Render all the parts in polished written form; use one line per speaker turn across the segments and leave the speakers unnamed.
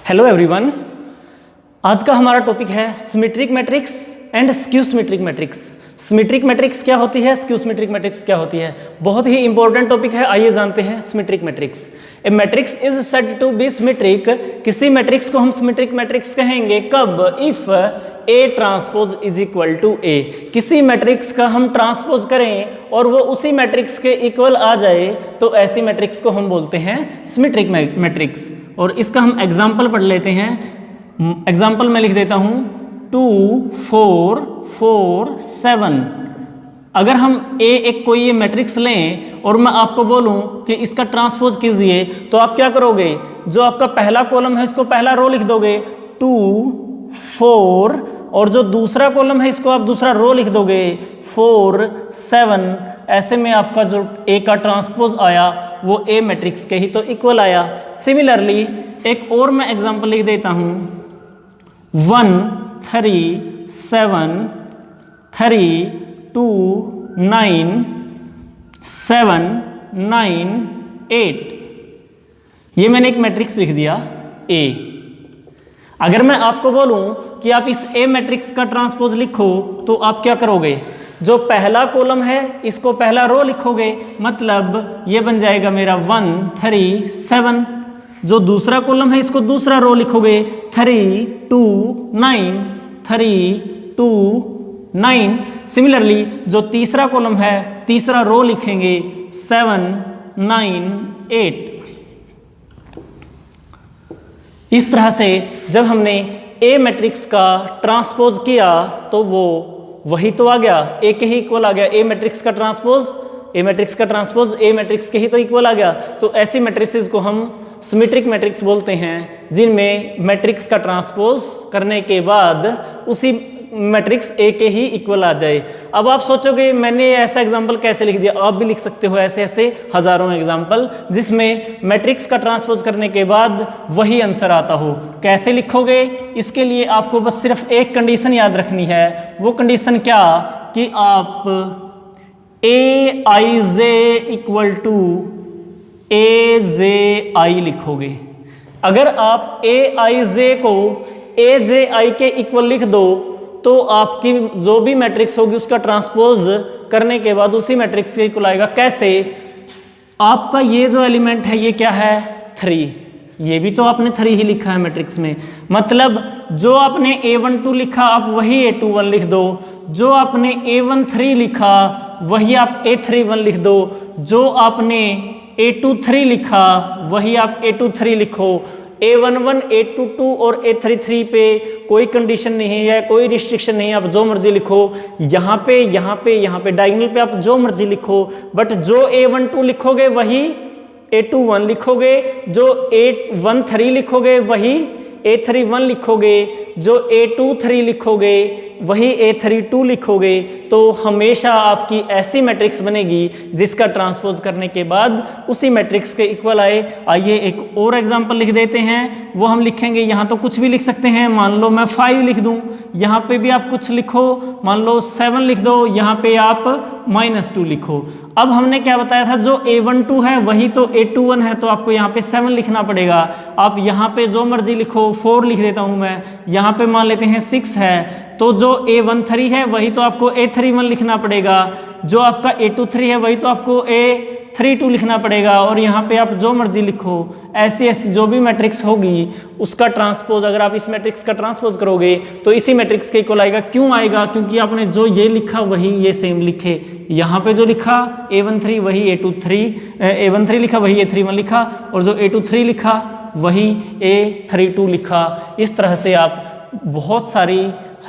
Hello everyone, आज का हमारा टॉपिक है symmetric matrix and skew symmetric matrix. Symmetric matrix क्या होती है, स्क्यू सिमेट्रिक मैट्रिक्स क्या होती है, बहुत ही इंपॉर्टेंट टॉपिक है। आइए जानते हैं symmetric matrix. A matrix is said to be symmetric. किसी मैट्रिक्स को हम सिमेट्रिक मैट्रिक्स कहेंगे कब? If a transpose is equal to a. किसी मैट्रिक्स का हम ट्रांसपोज करें और वो उसी मैट्रिक्स के इक्वल आ जाए तो ऐसी मैट्रिक्स को हम बोलते हैं सिमेट्रिक मैट्रिक्स। और इसका हम एग्जाम्पल पढ़ लेते हैं। एग्जाम्पल मैं लिख देता हूं 2 4 4 7। अगर हम एक कोई ये मैट्रिक्स लें और मैं आपको बोलूं कि इसका ट्रांसपोज कीजिए तो आप क्या करोगे? जो आपका पहला कॉलम है इसको पहला रो लिख दोगे 2 4, और जो दूसरा कॉलम है इसको आप दूसरा रो लिख दोगे 4 7। ऐसे में आपका जो ए का ट्रांसपोज आया वो ए मैट्रिक्स के ही तो इक्वल आया। सिमिलरली एक और मैं एग्जांपल लिख देता हूं 1 3 7 3 2 9 7 9 8। ये मैंने एक मैट्रिक्स लिख दिया ए। अगर मैं आपको बोलूं कि आप इस ए मैट्रिक्स का ट्रांसपोज लिखो तो आप क्या करोगे? जो पहला कॉलम है इसको पहला रो लिखोगे, मतलब ये बन जाएगा मेरा 1 3 7। जो दूसरा कॉलम है इसको दूसरा रो लिखोगे 3 2 9 3 2 9। सिमिलरली जो तीसरा कॉलम है तीसरा रो लिखेंगे 7 9 8। इस तरह से जब हमने ए मैट्रिक्स का ट्रांसपोज किया तो वो वही तो आ गया, ए के ही इक्वल आ गया। ए मैट्रिक्स का ट्रांसपोज ए मैट्रिक्स के ही तो इक्वल आ गया। तो ऐसी मैट्रिसेस को हम सिमेट्रिक मैट्रिक्स बोलते हैं जिनमें मैट्रिक्स का ट्रांसपोज करने के बाद उसी मैट्रिक्स ए के ही इक्वल आ जाए। अब आप सोचोगे मैंने ऐसा एग्जांपल कैसे लिख दिया? आप भी लिख सकते हो ऐसे ऐसे हजारों एग्जांपल जिसमें मैट्रिक्स का ट्रांसपोज करने के बाद वही आंसर आता हो। कैसे लिखोगे? इसके लिए आपको बस सिर्फ एक कंडीशन याद रखनी है। वो कंडीशन क्या? कि आप ए आई जे इक्वल टू ए जे आई लिखोगे। अगर आप ए आई जे को ए जे आई के इक्वल लिख दो तो आपकी जो भी मैट्रिक्स होगी उसका ट्रांसपोज करने के बाद उसी मैट्रिक्स के इक्वल आएगा। कैसे? आपका ये जो एलिमेंट है ये क्या है? 3। ये भी तो आपने 3 ही लिखा है मैट्रिक्स में, मतलब जो आपने A12 लिखा आप वही A21 लिख दो। जो आपने A13 लिखा वही आप A31 लिख दो। जो आपने A23 लिखा वही आप A23 लिखो। A11 A22 और A33 पे कोई कंडीशन नहीं है, कोई रिस्ट्रिक्शन नहीं है, आप जो मर्जी लिखो। यहाँ पे डायगोनल पे आप जो मर्जी लिखो, बट जो A12 लिखोगे वही A21 लिखोगे। जो A13 लिखोगे वही A31 लिखोगे। जो A23 लिखोगे वही A32 लिखोगे। तो हमेशा आपकी ऐसी मैट्रिक्स बनेगी जिसका ट्रांसपोज करने के बाद उसी मैट्रिक्स के इक्वल आए। आइए एक और एग्जांपल लिख देते हैं। वो हम लिखेंगे, यहाँ तो कुछ भी लिख सकते हैं। मान लो मैं 5 लिख दूँ, यहाँ पे भी आप कुछ लिखो। मान लो 7 लिख दो, यहाँ पे आप -2 लिखो। अब हमने क्या बताया था? जो A12 है वही तो A21 है, तो आपको यहाँ पे 7 लिखना पड़ेगा। आप यहाँ पे जो मर्जी लिखो, 4 लिख देता हूँ मैं। यहाँ पे मान लेते हैं 6 है, तो जो A13 है वही तो आपको A31 लिखना पड़ेगा। जो आपका A23 है वही तो आपको A32 लिखना पड़ेगा। और यहाँ पे आप जो मर्जी लिखो। ऐसी जो भी मैट्रिक्स होगी उसका ट्रांसपोज, अगर आप इस मैट्रिक्स का ट्रांसपोज करोगे तो इसी मैट्रिक्स के इक्वल आएगा। क्यों आएगा? क्योंकि आपने जो ये लिखा वही ये सेम लिखे। यहाँ पे जो लिखा A13 वही A13 लिखा वही A31 लिखा, और जो A23 लिखा वही A32 लिखा। इस तरह से आप बहुत सारी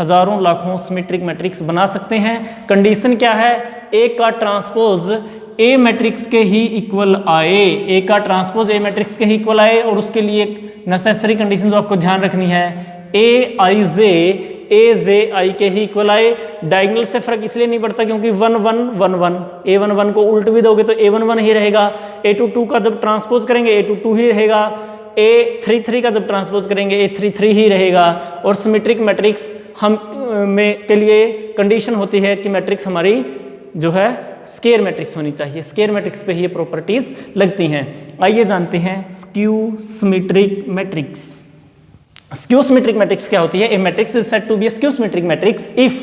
हजारों लाखों सिमेट्रिक मैट्रिक्स बना सकते हैं। कंडीशन क्या है? ए का ट्रांसपोज ए मैट्रिक्स के ही इक्वल आए। ए का ट्रांसपोज ए मैट्रिक्स के ही इक्वल आए। और उसके लिए एक नेसेसरी कंडीशन जो आपको ध्यान रखनी है, ए आई जे ए जे आई के ही इक्वल आए। डायगोनल से फर्क इसलिए नहीं पड़ता क्योंकि 1 1 1 1 A11 को उल्ट भी दोगे तो A11 ही रहेगा। A22 का जब ट्रांसपोज करेंगे A22 ही रहेगा। A33 का जब ट्रांसपोज करेंगे A33 ही रहेगा। और सिमेट्रिक मैट्रिक्स के लिए कंडीशन होती है कि मैट्रिक्स हमारी जो है स्केयर मैट्रिक्स होनी चाहिए। स्केयर मैट्रिक्स पे ही ये प्रॉपर्टीज लगती हैं। आइए जानते हैं skew symmetric matrix. Skew symmetric matrix क्या होती है? A matrix is said to B a skew symmetric matrix if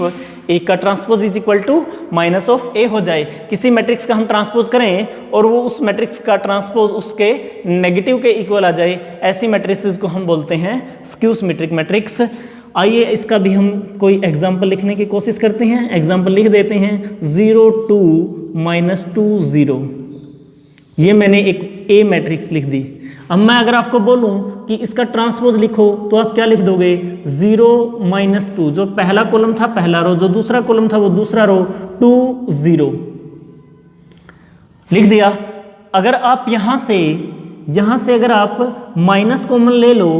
A का transpose is equal to minus of A हो जाए। किसी मैट्रिक्स का हम ट्रांसपोज करें और वो उस मैट्रिक्स का ट्रांसपोज उसके नेगेटिव के इक्वल आ जाए, ऐसी मैट्रिसेस को हम बोलते हैं स्क्यू सिमेट्रिक मैट्रिक्स। आइए इसका भी हम कोई एग्जाम्पल लिखने की कोशिश करते हैं। एग्जाम्पल लिख देते हैं 0 2 -2 0। ये मैंने एक ए मैट्रिक्स लिख दी। अब मैं अगर आपको बोलूं कि इसका ट्रांसपोज लिखो तो आप क्या लिख दोगे? 0 -2, जो पहला कॉलम था पहला रो, जो दूसरा कॉलम था वो दूसरा रो, 2 0 लिख दिया। अगर आप यहां से अगर आप माइनस कॉमन ले लो,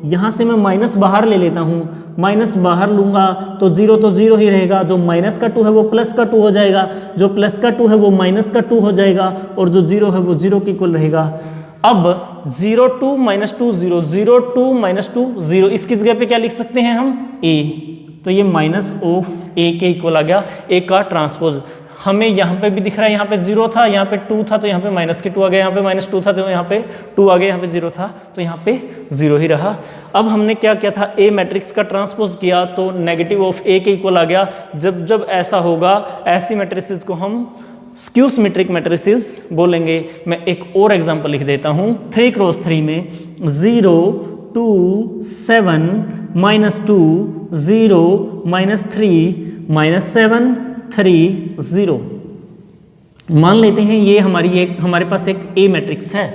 यहां से मैं माइनस बाहर ले लेता हूं, माइनस बाहर लूंगा तो 0 ही रहेगा, जो माइनस का 2 है वो प्लस का 2 हो जाएगा, जो प्लस का 2 है वो माइनस का 2 हो जाएगा, और जो 0 है वो 0 के इक्वल रहेगा। अब 0 2 -2 0, 0 2 -2 0, इसकी जगह पे क्या लिख सकते हैं हम? a, तो ये माइनस ऑफ a के इक्वल आ गया a का ट्रांसपोज। हमें यहाँ पे भी दिख रहा है, यहाँ पे 0 था, यहाँ पे 2 था तो यहाँ पे माइनस के 2 आ गया, यहाँ पे -2 था तो यहाँ पे 2 आ गया, यहाँ पे 0 था तो यहाँ पे 0 ही रहा। अब हमने क्या किया था? ए मैट्रिक्स का ट्रांसपोज किया तो नेगेटिव ऑफ ए के इक्वल आ गया। जब ऐसा होगा, ऐसी मैट्रिसेस को हम स्क्यू सिमेट्रिक मैट्रिसेस बोलेंगे। मैं एक और एग्जांपल लिख देता हूँ 3x3 में 0 2 7 -2 0 -3 -7 3 0। मान लेते हैं ये हमारे पास एक ए मैट्रिक्स है।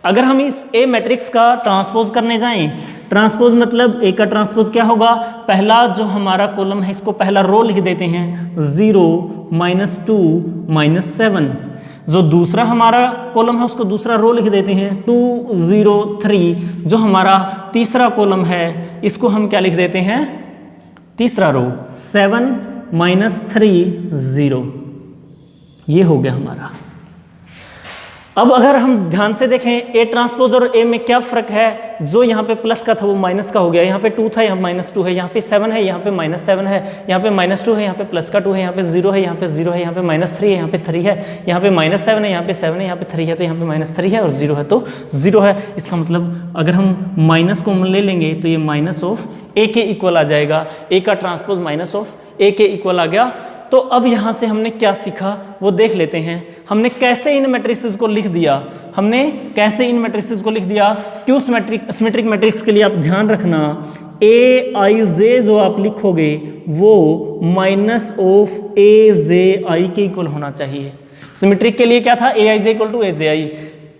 अगर हम इस ए मैट्रिक्स का ट्रांसपोज करने जाएं, ट्रांसपोज मतलब ए का ट्रांसपोज क्या होगा? पहला जो हमारा कॉलम है इसको पहला रो लिख देते हैं 0 -2 -7। जो दूसरा हमारा कॉलम है उसको दूसरा रो लिख देते हैं 2 0 3। जो हमारा तीसरा कॉलम है इसको हम क्या लिख देते हैं? तीसरा रो 7 -3 0। ये हो गया हमारा। अब अगर हम ध्यान से देखें ए ट्रांसपोज और ए में क्या फर्क है? जो यहाँ पे प्लस का था वो माइनस का हो गया, यहाँ पे 2 था यहाँ -2 है, यहाँ पे 7 है यहाँ पे -7 है, यहाँ पे -2 है यहाँ पे प्लस का 2 है, यहाँ पे 0 है यहाँ पे 0 है, यहाँ पे -3 है यहाँ पे 3 है, यहाँ पे -7 है यहाँ पे 7 है, यहाँ पे 3 है तो यहाँ पे -3 है, और 0 है तो 0 है। इसका मतलब अगर हम माइनस कॉमन ले लेंगे तो ये माइनस ऑफ ए के इक्वल आ जाएगा। ए का ट्रांसपोज माइनस ऑफ ए के इक्वल आ गया। तो अब यहाँ से हमने क्या सीखा वो देख लेते हैं। हमने कैसे इन मैट्रिसेस को लिख दिया, स्क्यू सिमेट्रिक मैट्रिक्स के लिए आप ध्यान रखना ए आई जे जो आप लिखोगे वो माइनस ऑफ ए जे आई के इक्वल होना चाहिए। सिमेट्रिक के लिए क्या था? ए आई जे इक्वल टू ए जे आई।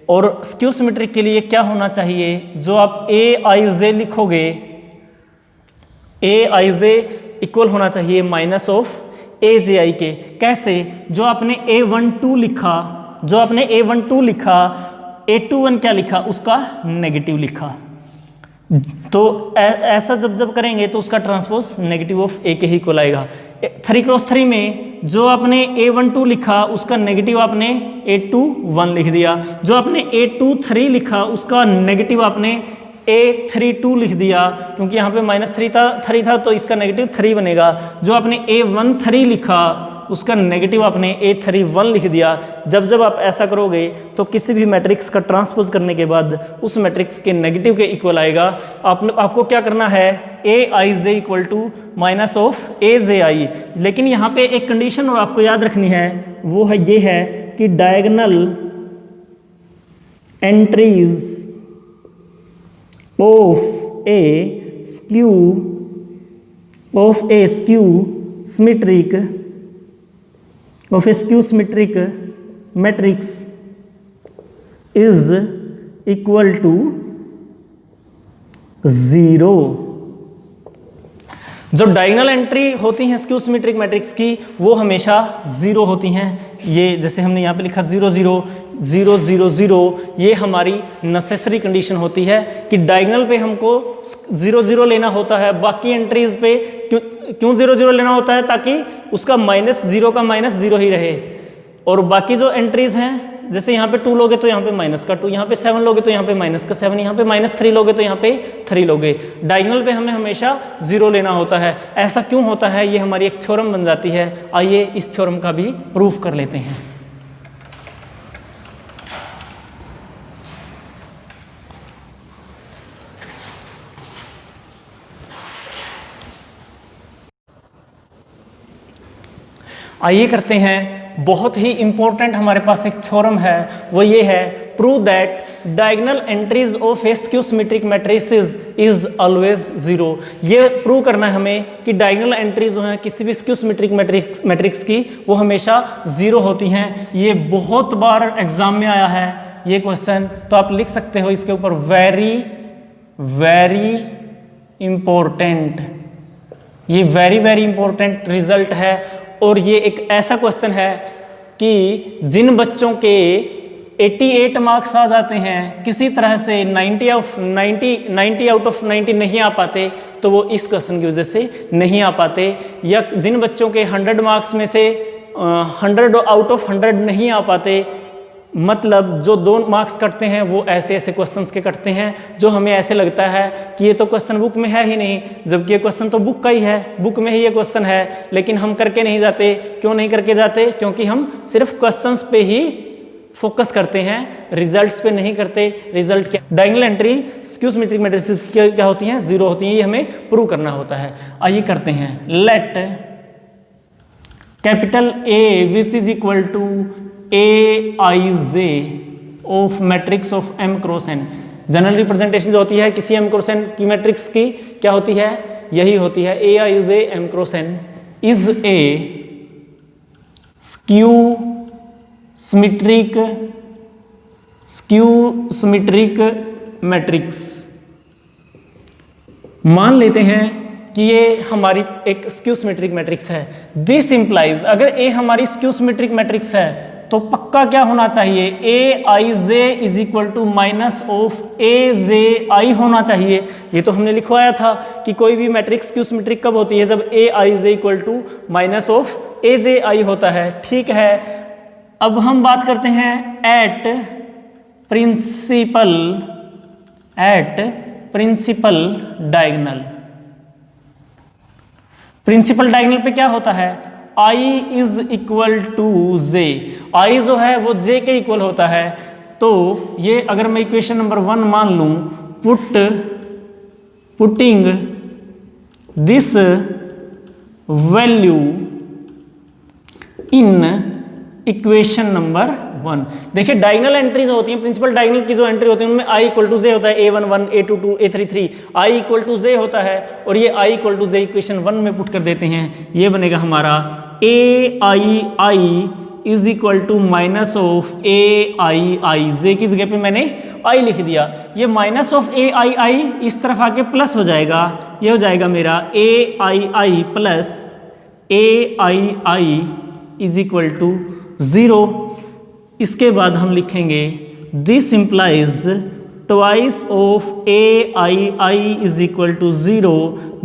और स्क्यू सिमेट्रिक के लिए क्या होना चाहिए? जो आप ए आई जे लिखोगे, ए आई जे इक्वल होना चाहिए माइनस ऑफ ए जे आई के। कैसे? जो आपने A12 लिखा, A21 क्या लिखा? उसका नेगेटिव लिखा। तो ऐसा जब करेंगे तो उसका ट्रांसपोज नेगेटिव ऑफ ए के ही इक्वल आएगा। 3x3 में जो आपने A12 लिखा उसका नेगेटिव आपने A21 लिख दिया। जो आपने A23 लिखा उसका नेगेटिव आपने A32 लिख दिया, क्योंकि यहाँ पे -3 था तो इसका नेगेटिव 3 बनेगा। जो आपने A13 लिखा उसका नेगेटिव आपने A31 लिख दिया। जब आप ऐसा करोगे तो किसी भी मैट्रिक्स का ट्रांसपोज करने के बाद उस मैट्रिक्स के नेगेटिव के इक्वल आएगा। आपको क्या करना है? ए आई J equal to minus of ए जे आई। लेकिन यहाँ पे एक कंडीशन और आपको याद रखनी है, वो है ये है कि diagonal entries of a skew symmetric matrix is equal to 0। जो डायगोनल एंट्री होती हैं स्क्यू सिमेट्रिक मैट्रिक्स की वो हमेशा 0 होती हैं। ये जैसे हमने यहाँ पे लिखा 0 0 0 0 0, ये हमारी नेसेसरी कंडीशन होती है कि डायगोनल पे हमको 0 0 लेना होता है। बाकी एंट्रीज पे क्यों 0 0 लेना होता है? ताकि उसका -0 का -0 ही रहे। और बाकी जो एंट्रीज हैं, जैसे यहाँ पे 2 लोगे तो यहाँ पे -2, यहाँ पे 7 लोगे तो यहाँ पे -7, यहाँ पे -3 लोगे तो यहाँ पे 3 लोगे। डायगोनल पे हमें हमेशा 0 लेना होता है। ऐसा क्यों होता है? ये हमारी एक थ्योरम बन जाती है। आइए इस थ्योरम का भी प्रूफ कर लेते हैं। आइए करते हैं, बहुत ही इंपॉर्टेंट हमारे पास एक थ्योरम है, वो ये है, prove that diagonal entries of a skew symmetric matrices is always zero. ये प्रूव करना है हमें कि डायगोनल एंट्रीज जो हैं किसी भी स्क्यू सिमेट्रिक मैट्रिक्स की वो हमेशा जीरो होती हैं। ये बहुत बार एग्जाम में आया है ये क्वेश्चन, तो आप लिख सकते हो इसके ऊपर वेरी वेरी इंपॉर्टेंट। ये वेरी वेरी इंपॉर्टेंट रिजल्ट है, और ये एक ऐसा क्वेश्चन है कि जिन बच्चों के 88 मार्क्स आ जाते हैं, किसी तरह से 90 आउट ऑफ 90 नहीं आ पाते, तो वो इस क्वेश्चन की वजह से नहीं आ पाते। या जिन बच्चों के 100 मार्क्स में से 100 आउट ऑफ 100 नहीं आ पाते, मतलब जो 2 मार्क्स कटते हैं वो ऐसे ऐसे क्वेश्चंस के कटते हैं जो हमें ऐसे लगता है कि ये तो क्वेश्चन बुक में है ही नहीं, जबकि ये क्वेश्चन तो बुक का ही है, बुक में ही ये क्वेश्चन है, लेकिन हम करके नहीं जाते। क्यों नहीं करके जाते? क्योंकि हम सिर्फ क्वेश्चंस पे ही फोकस करते हैं, रिजल्ट्स पे नहीं करते। रिजल्ट क्या? Diagonal entry skew symmetric matrices क्या होती हैं? जीरो होती हैं। ये हमें प्रूव करना होता है। आइए करते हैं। Let capital A which is equal to Aij of matrix of M cross N। General representation जो होती है किसी M क्रॉस N की मैट्रिक्स की क्या होती है? यही होती है Aij M cross N is a skew symmetric matrix. मान लेते हैं कि ये हमारी एक स्क्यू सिमेट्रिक मैट्रिक्स है। दिस इंप्लाइज, अगर ए हमारी स्क्यू सिमेट्रिक मैट्रिक्स है तो पक्का क्या होना चाहिए? Aij is equal to minus of Aj होना चाहिए। ये तो हमने लिखवाया था कि कोई भी मैट्रिक्स स्क्यू सिमेट्रिक कब होती है? जब Aij equal to minus of Aj होता है। ठीक है, अब हम बात करते हैं at principal diagonal. Principal diagonal पे क्या होता है? I is equal to J। I जो है वो J के इक्वल होता है। तो ये अगर मैं इक्वेशन नंबर 1 मान लूं, putting this value in equation number 1। देखिए डायगोनल एंट्रीज होती हैं, प्रिंसिपल डायगोनल की जो एंट्री होती है उनमें I इक्वल टू J होता है, A11 A22 A33 I equal to J होता है, और ये I equal to J equation 1 में पुट कर देते हैं। ये बनेगा हमारा Ai is equal to minus of Aii। J की जगह पे मैंने I लिख दिया। ये माइनस ऑफ Aii इस तरफ आके प्लस हो जाएगा, ये हो जाएगा मेरा Aii plus Aii is equal to 0। इसके बाद हम लिखेंगे this implies twice of Aii is equal to 0।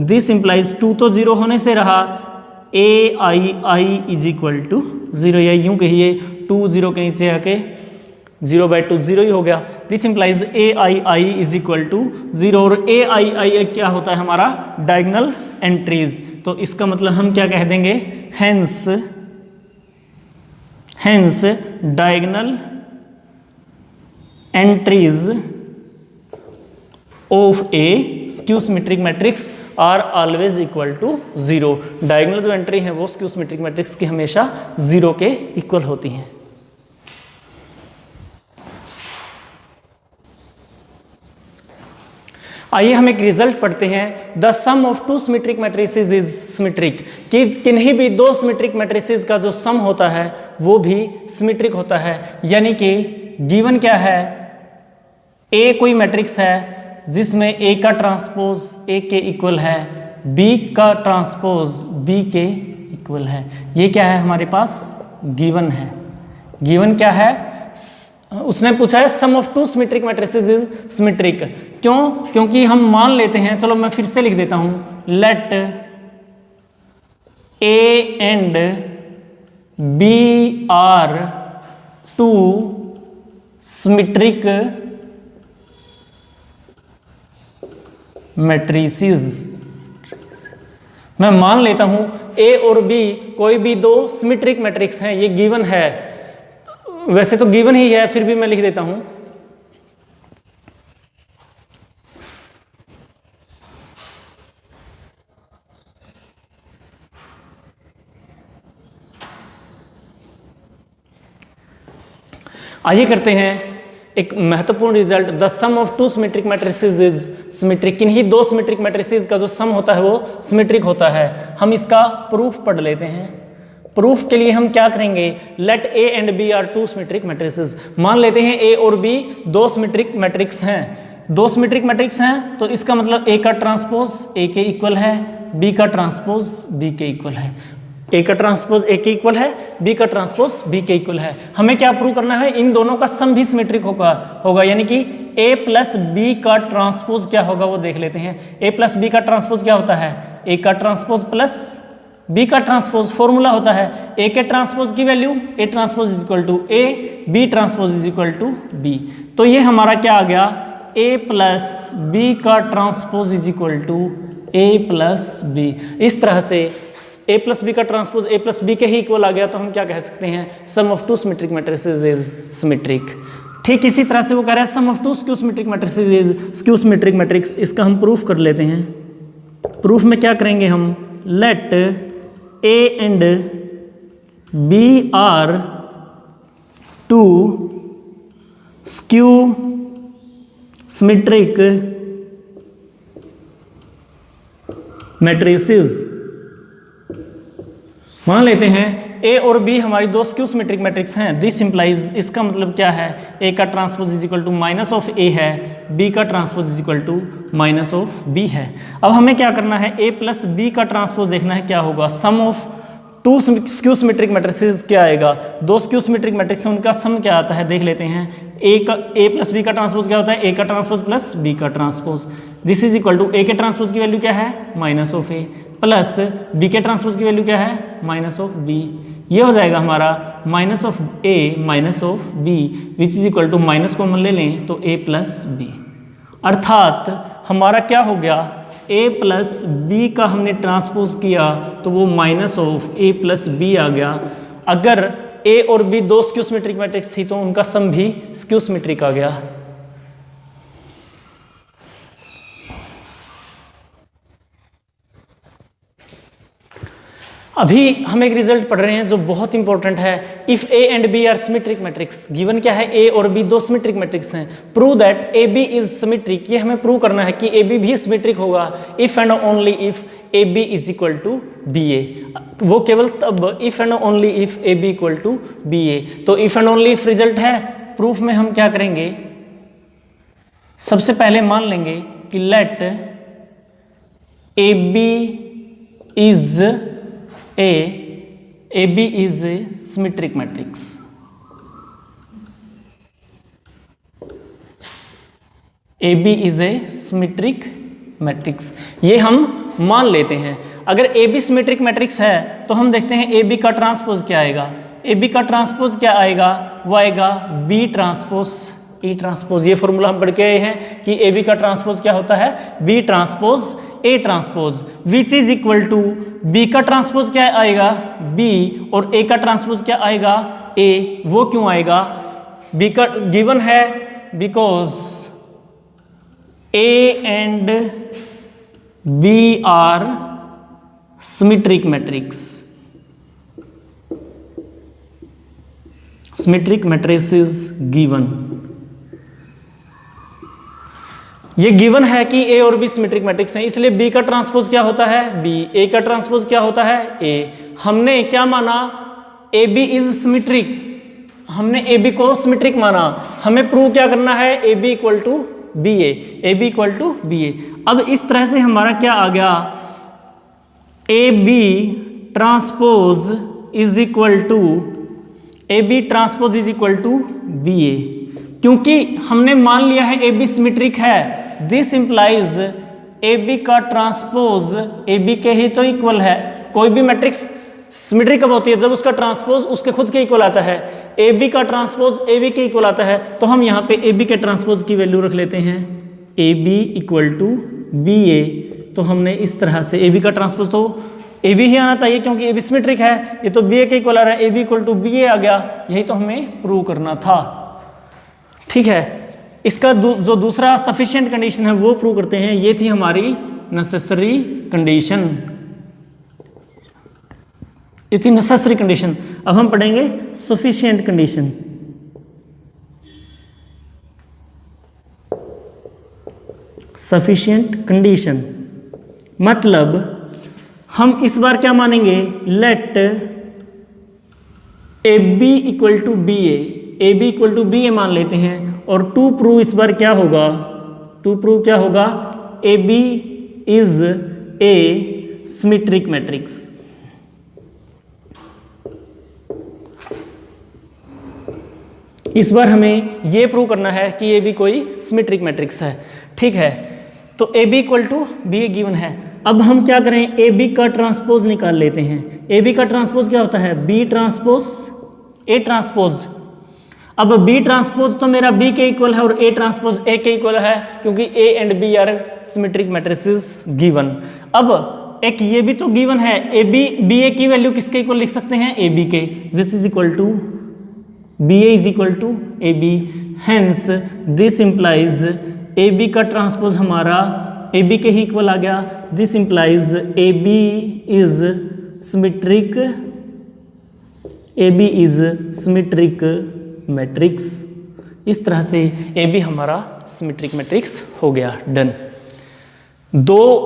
This implies 2 तो 0 होने से रहा, Aii इज इक्वल टू 0, या यूं कहिए 2 0 के नीचे आके 0/2 0 ही हो गया। This implies Aii is equal to 0, और Aii क्या होता है? हमारा डायगोनल एंट्रीज। तो इसका मतलब हम क्या कह देंगे? Hence diagonal entries of a skew symmetric matrix are always equal to 0। Diagonal जो एंट्री है वो स्क्यू सिमेट्रिक मैट्रिक्स की हमेशा 0 के इक्वल होती हैं। आइए हम एक रिजल्ट पढ़ते हैं। The sum of 2 symmetric matrices is symmetric. कि किन्हीं भी 2 सिमेट्रिक मैट्रिसेस का जो सम होता है वो भी सिमेट्रिक होता है। यानी कि गिवन क्या है? ए कोई मैट्रिक्स है जिसमें ए का ट्रांसपोज ए के इक्वल है, बी का ट्रांसपोज बी के इक्वल है। ये क्या है? हमारे पास गिवन है। गिवन क्या है? उसने पूछा है sum of 2 symmetric matrices is symmetric. क्यों? क्योंकि हम मान लेते हैं, चलो मैं फिर से लिख देता हूं, let A and B are 2 symmetric matrices. मैं मान लेता हूं ए और बी कोई भी 2 सिमेट्रिक मैट्रिक्स हैं, ये गिवन है। वैसे तो गिवन ही है, फिर भी मैं लिख देता हूं आइए करते हैं एक महत्वपूर्ण result. The sum of two symmetric matrices is symmetric. किन्हीं दो सिमेट्रिक मैट्रिसेस का जो सम होता है वो सिमेट्रिक होता है। हम इसका प्रूफ पढ़ लेते हैं। प्रूफ के लिए हम क्या करेंगे, let A and B are two symmetric matrices. मान लेते हैं ए और बी दो सिमेट्रिक मैट्रिक्स हैं। दो सिमेट्रिक मैट्रिक्स हैं तो इसका मतलब ए का ट्रांसपोज ए के इक्वल है, बी का ट्रांसपोज बी के इक्वल है। ए का ट्रांसपोज ए के इक्वल है, बी का ट्रांसपोज बी के इक्वल है। हमें क्या प्रूव करना है, इन दोनों का सम भी सिमेट्रिक होगा यानी कि ए प्लस बी का ट्रांसपोज क्या होगा वो देख लेते हैं। ए प्लस बी का ट्रांसपोज क्या होता है, ए का ट्रांसपोज प्लस बी का ट्रांसपोज। फॉर्मूला होता है ए के ट्रांसपोज की value A transpose is equal to A, B transpose is equal to B. तो ये हमारा क्या आ गया, ए प्लस बी का transpose is equal to A plus B. इस तरह से ए प्लस बी का ट्रांसपोज ए प्लस बी के ही इक्वल आ गया तो हम क्या कह सकते हैं, sum of two symmetric matrices is symmetric. ठीक इसी तरह से वो कह रहा है sum of two skew symmetric matrices is skew symmetric matrix. इसका हम प्रूफ कर लेते हैं। प्रूफ में क्या करेंगे हम, let A and B are two skew symmetric matrices. मान लेते हैं ए और बी हमारी दो स्क्यू सिमेट्रिक मैट्रिक्स हैं। दिस इंप्लाइज, इसका मतलब क्या है, ए का transpose is equal to minus of A है, बी का transpose is equal to minus of B है। अब हमें क्या करना है, ए प्लस बी का ट्रांसपोज देखना है क्या होगा। Sum of two skew symmetric matrices क्या आएगा, दो स्क्यू सिमेट्रिक मैट्रिक्स हैं उनका सम क्या आता है देख लेते हैं। ए प्लस बी का ट्रांसपोज क्या होता है, ए का ट्रांसपोज प्लस बी का transpose. This is equal to A के ट्रांसपोज की वैल्यू क्या है, minus of A, plus B के ट्रांसपोज की वैल्यू क्या है, माइनस ऑफ बी। ये हो जाएगा हमारा minus of A minus of B which is equal to minus common ले लें तो ए प्लस बी। अर्थात हमारा क्या हो गया, ए प्लस बी का हमने ट्रांसपोज किया तो वो minus of A plus B आ गया। अगर ए और बी दो स्क्यू सिमेट्रिक मैट्रिक्स थी तो उनका सम भी स्क्यू सिमेट्रिक आ गया। अभी हम एक रिजल्ट पढ़ रहे हैं जो बहुत इंपॉर्टेंट है। If A and B are symmetric matrix, given क्या है, ए और बी दो सिमेट्रिक मैट्रिक्स हैं, prove that A B is symmetric. ये हमें प्रूव करना है कि ए बी भी सिमेट्रिक होगा if and only if A B is equal to B A. वो केवल तब if and only if A B equal to B A. तो if and only if result है, प्रूफ में हम क्या करेंगे, सबसे पहले मान लेंगे कि let A B is A B is a symmetric matrix. A B is a symmetric matrix, ये हम मान लेते हैं। अगर ए बी सिमेट्रिक मैट्रिक्स है तो हम देखते हैं ए बी का ट्रांसपोज क्या आएगा। ए बी का ट्रांसपोज क्या आएगा, वो आएगा बी ट्रांसपोज ई ट्रांसपोज। ये फॉर्मूला हम पढ़ के आए हैं कि ए बी का ट्रांसपोज क्या होता है, B transpose A transpose, which is equal to B का ट्रांसपोज क्या आएगा, बी, और ए का ट्रांसपोज क्या आएगा, ए। वो क्यों आएगा, बी का गिवन है because A and B are symmetric matrix. Symmetric matrices given, ये गिवन है कि ए और बी सिमेट्रिक मैट्रिक्स हैं, इसलिए बी का ट्रांसपोज क्या होता है, बी, ए का ट्रांसपोज क्या होता है, ए। हमने क्या माना, ए बी इज सिमेट्रिक, हमने ए बी को सिमेट्रिक माना। हमें प्रूव क्या करना है, A B equal to B A B equal to B A. अब इस तरह से हमारा क्या आ गया, A B transpose is equal to A B transpose is equal to B A, क्योंकि हमने मान लिया है ए बी सिमेट्रिक है। दिस इंप्लाइज ए बी का ट्रांसपोज ए बी के ही तो इक्वल है। कोई भी मैट्रिक्स सिमेट्रिक कब होती है, जब उसका ट्रांसपोज उसके खुद के इक्वल आता है। ए बी का ट्रांसपोज ए बी के इक्वल आता है, तो हम यहाँ पे ए बी के ट्रांसपोज की वैल्यू रख लेते हैं A B equal to B A. तो हमने इस तरह से ए बी का ट्रांसपोज तो ए बी ही आना चाहिए क्योंकि ए बी सिमेट्रिक है, ये तो बी ए के इक्वल आ रहा है, A B equal to B A आ गया। यही तो हमें प्रूव करना था। ठीक है, इसका जो दूसरा सफिशिएंट कंडीशन है वो प्रूव करते हैं। ये थी हमारी नेसेसरी कंडीशन, ये थी नेसेसरी कंडीशन। अब हम पढ़ेंगे सफिशिएंट कंडीशन। सफिशिएंट कंडीशन, मतलब हम इस बार क्या मानेंगे, let A B equal to B A B equal to B A मान लेते हैं, और टू प्रूव इस बार क्या होगा, टू प्रूव क्या होगा, A B is a symmetric matrix. इस बार हमें ये प्रूव करना है कि ए बी कोई सिमेट्रिक मैट्रिक्स है, ठीक है। तो A B equal to B A given है। अब हम क्या करें, ए बी का ट्रांसपोज निकाल लेते हैं। ए बी का ट्रांसपोज क्या होता है, बी ट्रांसपोज ए ट्रांसपोज। अब बी ट्रांसपोज तो मेरा बी के इक्वल है और ए ट्रांसपोज ए के इक्वल है, क्योंकि A and B are symmetric matrices given. अब एक ये भी तो गिवन है, ए बी बी ए की वैल्यू किसके इक्वल लिख सकते हैं, ए बी के, which is equal to B A is equal to A B. Hence this implies A B का ट्रांसपोज हमारा ए बी के ही इक्वल आ गया। This implies A B is symmetric, A B is symmetric matrix. इस तरह से A B हमारा सिमेट्रिक मैट्रिक्स हो गया, डन। दो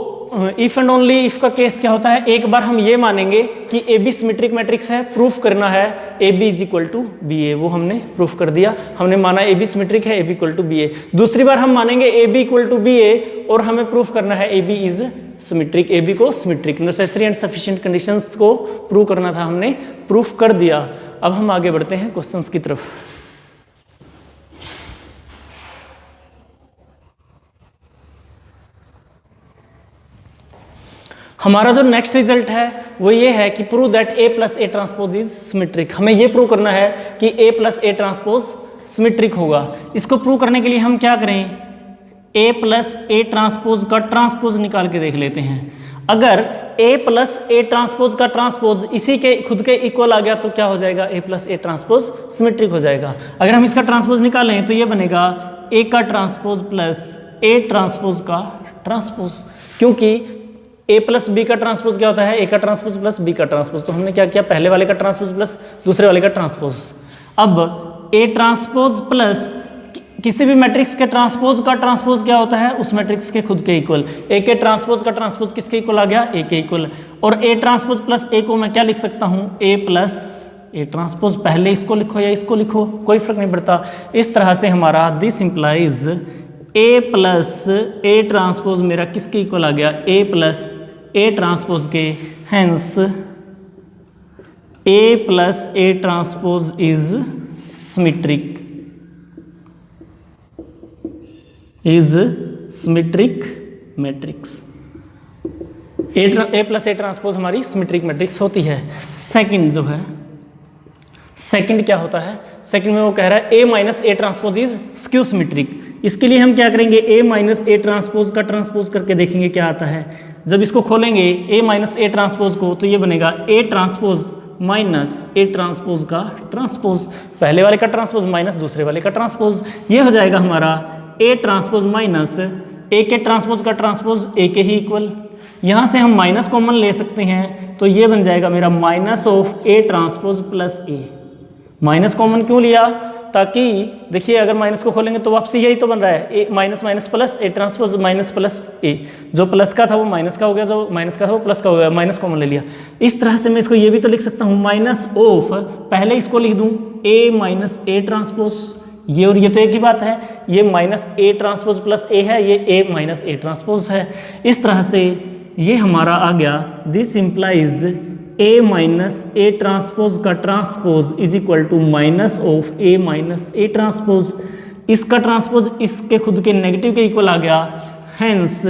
इफ एंड ओनली इफ का केस क्या होता है, एक बार हम ये मानेंगे कि ए बी सिमेट्रिक मैट्रिक्स है, प्रूफ करना है A B is equal to B A, वो हमने प्रूफ कर दिया, हमने माना ए बी सिमेट्रिक है, A B equal to B A. दूसरी बार हम मानेंगे A B equal to B A और हमें प्रूफ करना है A B is symmetric, A B को symmetric, necessary and sufficient conditions को प्रूव करना था, हमने प्रूफ कर दिया। अब हम आगे बढ़ते हैं क्वेश्चंस की तरफ। हमारा जो नेक्स्ट रिजल्ट है वो ये है कि prove that A plus A transpose is symmetric. हमें ये प्रूव करना है कि A plus A transpose symmetric होगा। इसको प्रूव करने के लिए हम क्या करें, ए प्लस ए ट्रांसपोज का ट्रांसपोज निकाल के देख लेते हैं। अगर ए प्लस ए ट्रांसपोज का ट्रांसपोज इसी के खुद के इक्वल आ गया तो क्या हो जाएगा, ए प्लस ए ट्रांसपोज सिमेट्रिक हो जाएगा। अगर हम इसका ट्रांसपोज निकालें तो ये बनेगा ए का ट्रांसपोज प्लस ए ट्रांसपोज का ट्रांसपोज, क्योंकि ए प्लस बी का ट्रांसपोज क्या होता है, ए का ट्रांसपोज प्लस बी का ट्रांसपोज। तो हमने क्या किया, पहले वाले का ट्रांसपोज प्लस दूसरे वाले का ट्रांसपोज। अब ए ट्रांसपोज प्लस किसी भी मैट्रिक्स के ट्रांसपोज का ट्रांसपोज क्या होता है, उस मैट्रिक्स के खुद के इक्वल। ए के ट्रांसपोज का ट्रांसपोज किसके इक्वल आ गया, ए के इक्वल। और ए ट्रांसपोज प्लस ए को मैं क्या लिख सकता हूँ, ए प्लस ए ट्रांसपोज। पहले इसको लिखो या इसको लिखो, कोई फर्क नहीं पड़ता। इस तरह से हमारा this implies A plus A transpose मेरा किसके इक्वल आ गया, ए प्लस ए ट्रांसपोज के। Hence A plus A transpose is symmetric, is symmetric matrix. A plus A transpose हमारी सिमेट्रिक मैट्रिक्स होती है। सेकंड जो है, सेकंड क्या होता है, सेकंड में वो कह रहा है A minus A transpose is skew symmetric. इसके लिए हम क्या करेंगे, ए माइनस ए ट्रांसपोज का ट्रांसपोज करके देखेंगे क्या आता है। जब इसको खोलेंगे ए माइनस ए ट्रांसपोज को तो ये बनेगा ए ट्रांसपोज माइनस ए ट्रांसपोज का ट्रांसपोज, पहले वाले का ट्रांसपोज माइनस दूसरे वाले का ट्रांसपोज। ये हो जाएगा हमारा ए ट्रांसपोज माइनस ए के ट्रांसपोज का ट्रांसपोज ए के ही इक्वल। यहाँ से हम माइनस कॉमन ले सकते हैं तो ये बन जाएगा मेरा minus of A transpose plus A. Minus common क्यों लिया, ताकि देखिए अगर माइनस को खोलेंगे तो वापसी यही तो बन रहा है, A minus minus plus A transpose minus plus A. जो प्लस का था वो माइनस का हो गया, जो माइनस का था वो प्लस का हो गया, माइनस कॉमन ले लिया। इस तरह से मैं इसको ये भी तो लिख सकता हूँ माइनस ऑफ, पहले इसको लिख दूँ ए माइनस ए ट्रांसपोज, ये और ये तो एक ही बात है, ये माइनस ए ट्रांसपोज प्लस ए है, ये ए माइनस ए ट्रांसपोज है। इस तरह से ये हमारा आ गया this implies A minus A transpose का transpose is equal to minus of A minus A transpose. इसका ट्रांसपोज इसके खुद के नेगेटिव के इक्वल आ गया। Hence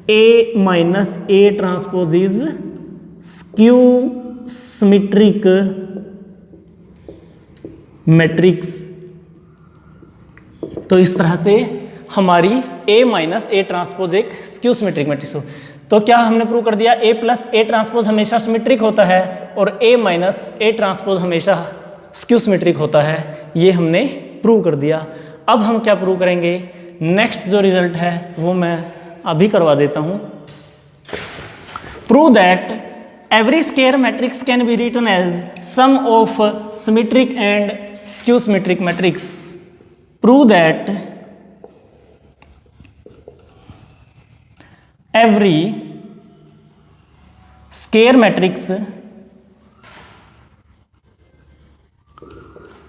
A minus A transpose is skew symmetric matrix. तो इस तरह से हमारी ए माइनस ए ट्रांसपोज एक स्क्यू सिमेट्रिक मैट्रिक्स हो। तो क्या हमने प्रूव कर दिया, ए प्लस ए ट्रांसपोज हमेशा सिमेट्रिक होता है और ए माइनस ए ट्रांसपोज हमेशा स्क्यू सिमेट्रिक होता है। ये हमने प्रूव कर दिया। अब हम क्या प्रूव करेंगे, नेक्स्ट जो रिजल्ट है वो मैं अभी करवा देता हूँ। Prove that every square matrix can be written as sum of symmetric and skew symmetric matrix. Prove that every square matrix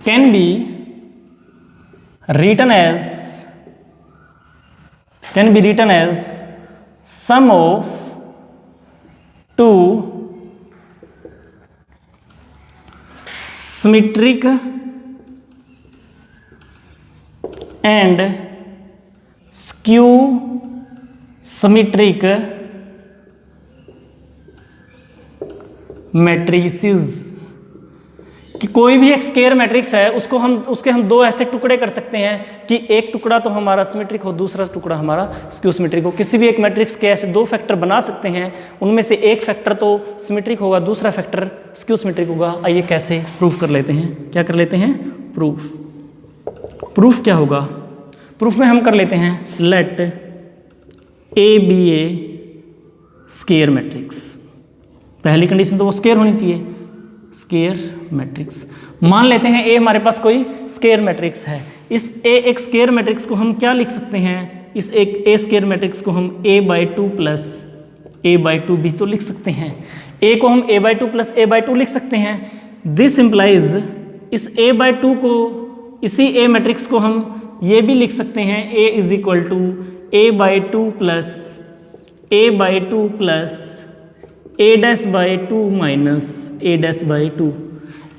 can be written as sum of two symmetric and skew symmetric matrices. कि कोई भी एक square matrix है उसके हम दो ऐसे टुकड़े कर सकते हैं कि एक टुकड़ा तो हमारा सिमेट्रिक हो, दूसरा टुकड़ा हमारा स्क्यू सिमेट्रिक हो। किसी भी एक मैट्रिक्स के ऐसे दो फैक्टर बना सकते हैं, उनमें से एक फैक्टर तो सिमेट्रिक होगा, दूसरा फैक्टर स्क्यू सिमेट्रिक होगा। आइए कैसे प्रूफ कर लेते हैं। क्या कर लेते हैं? प्रूफ क्या होगा? प्रूफ में हम कर लेते हैं let A be a square matrix. पहली कंडीशन तो वो स्केयर होनी चाहिए, स्केयर मैट्रिक्स। मान लेते हैं ए हमारे पास कोई स्केयर मैट्रिक्स है। इस ए एक स्केयर मैट्रिक्स को हम क्या लिख सकते हैं? इस एक ए स्केयर मैट्रिक्स को हम a/2 प्लस a/2 भी तो लिख सकते हैं। ए को हम a/2 प्लस a/2 लिख सकते हैं। दिस इम्प्लाइज इस a/2 को, इसी ए मैट्रिक्स को हम ये भी लिख सकते हैं a is equal to a/2 plus a/2 plus a'/2 minus a'/2।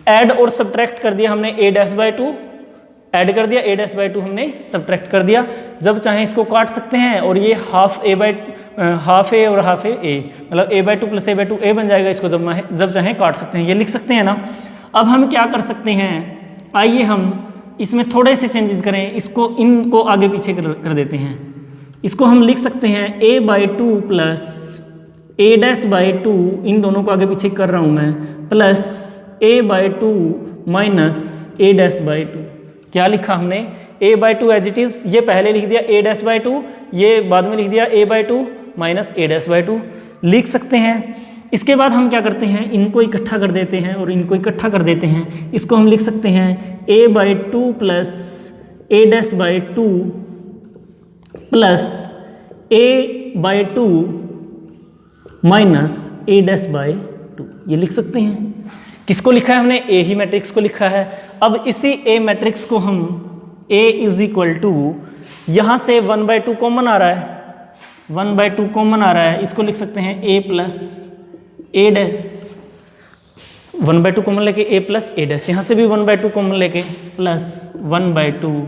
Add और सब्ट्रैक्ट कर दिया हमने, a'/2 ऐड कर दिया, a'/2 हमने सब्ट्रैक्ट कर दिया। जब चाहें इसको काट सकते हैं और ये हाफ ए और हाफ ए मतलब a/2 प्लस a/2 a बन जाएगा। इसको जब चाहें काट सकते हैं, ये लिख सकते हैं ना। अब हम क्या कर सकते हैं? आइए हम इसमें थोड़े से चेंजेस करें, इनको आगे पीछे कर देते हैं। इसको हम लिख सकते हैं a/2 प्लस a'/2, इन दोनों को आगे पीछे कर रहा हूँ मैं, प्लस a/2 माइनस a'/2। क्या लिखा हमने? a/2 एज इट इज़, ये पहले लिख दिया a'/2, ये बाद में लिख दिया a/2 माइनस a'/2 लिख सकते हैं। इसके बाद हम क्या करते हैं? इनको इकट्ठा कर देते हैं और इनको इकट्ठा कर देते हैं। इसको हम लिख सकते हैं a/2 plus a'/2 plus a/2 minus a'/2, ये लिख सकते हैं। किसको लिखा है हमने? ए ही मैट्रिक्स को लिखा है। अब इसी ए मैट्रिक्स को हम a इज इक्वल टू, यहाँ से 1/2 कॉमन आ रहा है, 1/2 कॉमन आ रहा है, इसको लिख सकते हैं a प्लस a'। 1/2 कॉमन लेके a प्लस a', यहाँ से भी 1/2 कॉमन लेके प्लस 1/2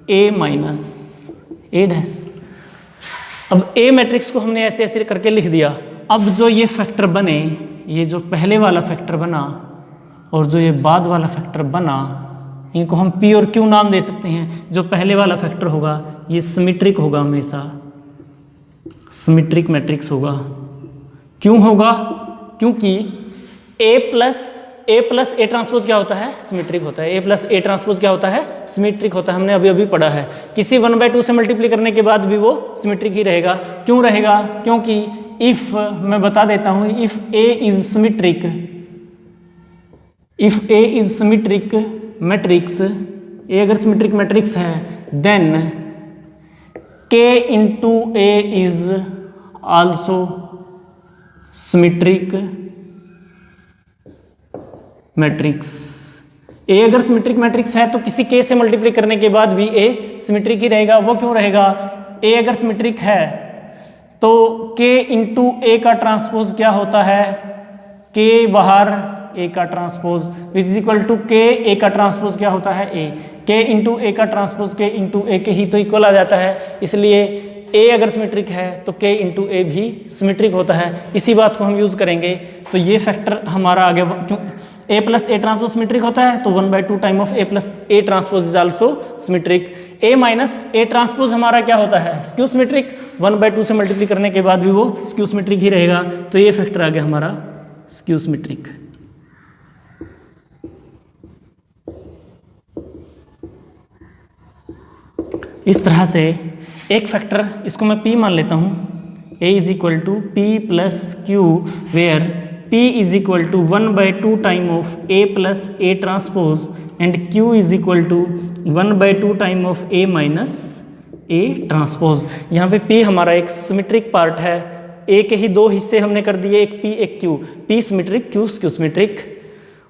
a माइनस a'। अब ए मैट्रिक्स को हमने ऐसे ऐसे करके लिख दिया। अब जो ये फैक्टर बने, ये जो पहले वाला फैक्टर बना और जो ये बाद वाला फैक्टर बना, इनको हम P और Q नाम दे सकते हैं। जो पहले वाला फैक्टर होगा ये सिमेट्रिक होगा, हमेशा सिमेट्रिक मैट्रिक्स होगा। क्यों होगा? क्योंकि A प्लस A ट्रांसपोज क्या होता है? सिमेट्रिक होता है। A प्लस A ट्रांसपोज क्या होता है? सिमेट्रिक होता है। हमने अभी पढ़ा है। किसी 1/2 से मल्टीप्लाई करने के बाद भी वो सिमेट्रिक ही रहेगा। क्यों रहेगा? क्योंकि इफ, मैं बता देता हूं, if A is symmetric, if A is symmetric matrix, A अगर सिमेट्रिक मैट्रिक्स है, then K into A is also symmetric matrix. A अगर सिमेट्रिक मैट्रिक्स है तो किसी K से मल्टीप्लाई करने के बाद भी A सिमेट्रिक ही रहेगा। वो क्यों रहेगा? A अगर सिमेट्रिक है तो K इंटू A का ट्रांसपोज क्या होता है? K बाहर A का transpose which is equal to K A का ट्रांसपोज क्या होता है? A। K इंटू A का ट्रांसपोज K इंटू A के ही तो इक्वल आ जाता है। इसलिए A अगर सिमेट्रिक है तो K इंटू A भी सिमेट्रिक होता है। इसी बात को हम यूज़ करेंगे। तो ये फैक्टर हमारा आगे, क्यों A plus A transpose symmetric होता है तो 1/2 time of A plus A transpose is also symmetric. A minus A transpose हमारा क्या होता है? Skew symmetric. 1/2 से मल्टीप्लाई करने के बाद भी वो स्क्यू सिमेट्रिक ही रहेगा। तो ये फैक्टर आ गया हमारा स्क्यू सिमेट्रिक। इस तरह से एक फैक्टर, इसको मैं P मान लेता हूँ, A is equal to P plus Q, where P is equal to 1/2 time of A plus A transpose and Q is equal to 1/2 time of A minus A transpose. यहाँ पे P हमारा एक symmetric part है A के ही दो हिस्से हमने कर दिए, एक पी एक Q, P symmetric Q Q symmetric.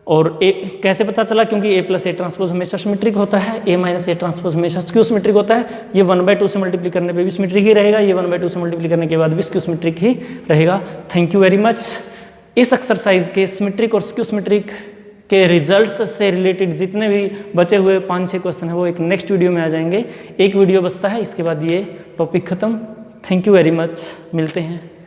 और ए कैसे पता चला, क्योंकि ए प्लस ए ट्रांसपोज हमेशा सिमेट्रिक होता है, ए माइनस ए ट्रांसपोज हमेशा स्क्यू सिमेट्रिक होता है। ये 1/2 से मल्टीप्लाई करने पे भी सिमेट्रिक ही रहेगा, ये 1/2 से मल्टीप्लाई करने के बाद भी स्क्यू सिमेट्रिक ही रहेगा। Thank you very much. इस एक्सरसाइज के सिमेट्रिक और स्क्यू सिमेट्रिक के रिजल्ट्स से रिलेटेड जितने भी बचे हुए 5-6 क्वेश्चन है वो एक नेक्स्ट वीडियो में आ जाएंगे। एक वीडियो बचता है, इसके बाद ये टॉपिक खत्म। थैंक यू वेरी मच, मिलते हैं।